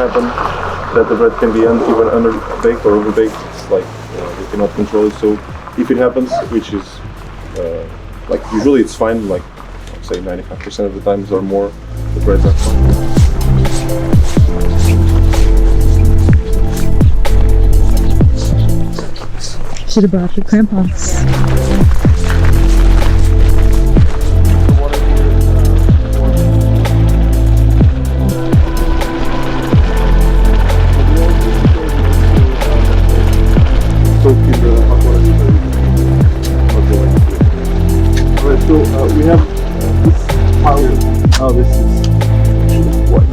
happen that the bread can be even underbaked or overbaked. It's like we cannot control it. So if it happens, which is like usually it's fine, like I'd say 95% of the times or more, the breads are fine. Should have brought your crampons. So we have this pile. Oh, this is what?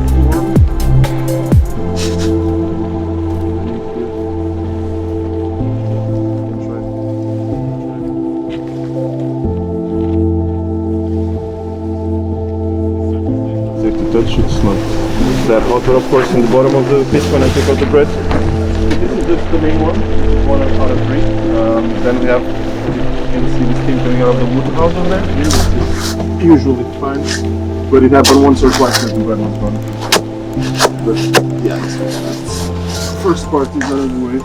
Safe to touch, it's not that hot, but of course in the bottom of the pit when I take out the bread, this is just the main one, out of 3. Then we have, you can see the steam coming out of the wood house over there. This is usually fine, but it happened once or twice that the bread was gone. But yeah, that's first part is out of the way.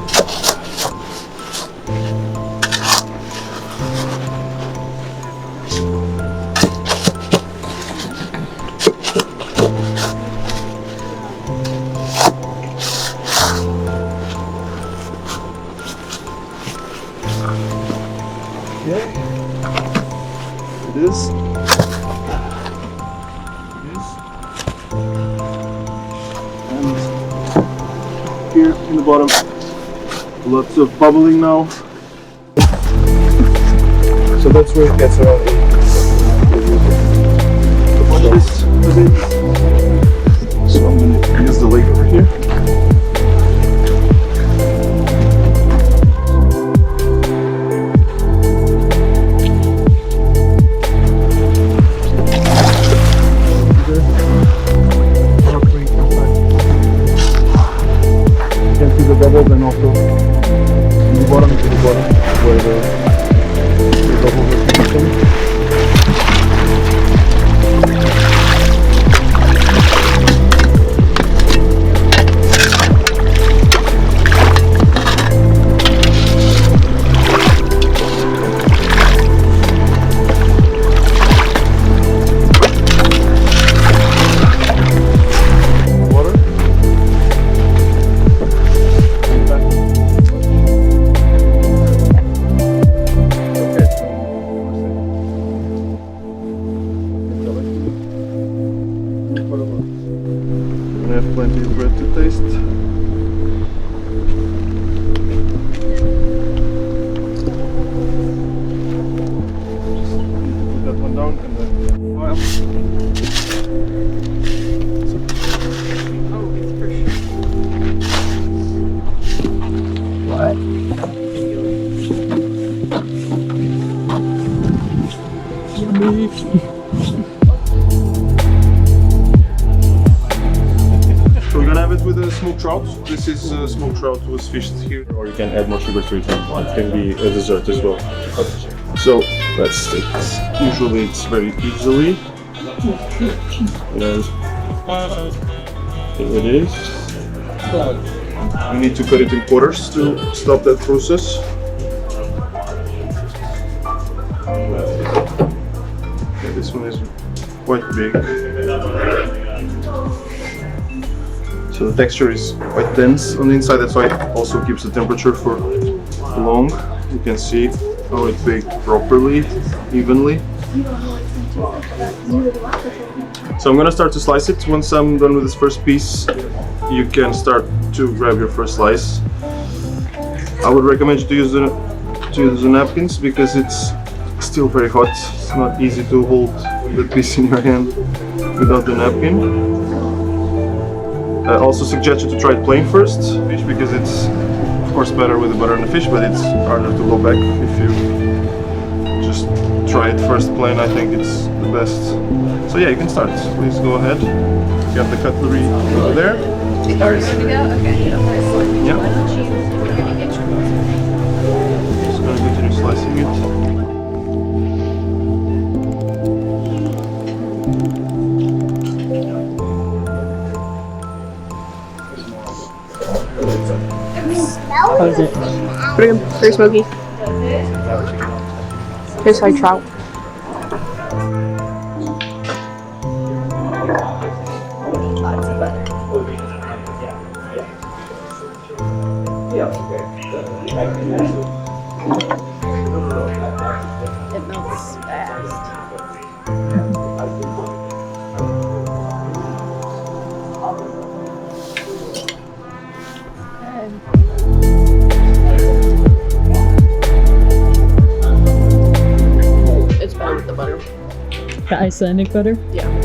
Okay, it is. And here in the bottom, lots of bubbling now. So that's where it gets around 8. Watch this a bit. So I'm gonna use the leg over here. Bubbles and also in the bottom where the bubbles are coming. I have plenty of bread to taste. Just put that one down and then file. Oh, it's for sure. What? Yummy. With a smoked trout. This is smoked trout was fished here, or you can add more sugar to it. It can be a dessert as well. So let's take this. Usually it's very easily. And here it is. You need to cut it in quarters to stop that process. Okay, this one is quite big. So the texture is quite dense on the inside, that's why it also keeps the temperature for long. You can see how it baked properly, evenly. So I'm gonna start to slice it. Once I'm done with this first piece, you can start to grab your first slice. I would recommend you to use the napkins because it's still very hot. It's not easy to hold the piece in your hand without the napkin. I also suggest you to try it plain first, fish, because it's of course better with the butter and the fish, but it's harder to go back if you just try it first plain. I think it's the best. So yeah, you can start. Please go ahead. You have the cutlery over there. Good to go? Okay. Yeah. Just gonna continue slicing it. How is it? Pretty good. Very smoky. Tastes like trout. It melts fast. It's better with the butter. The Icelandic butter? Yeah.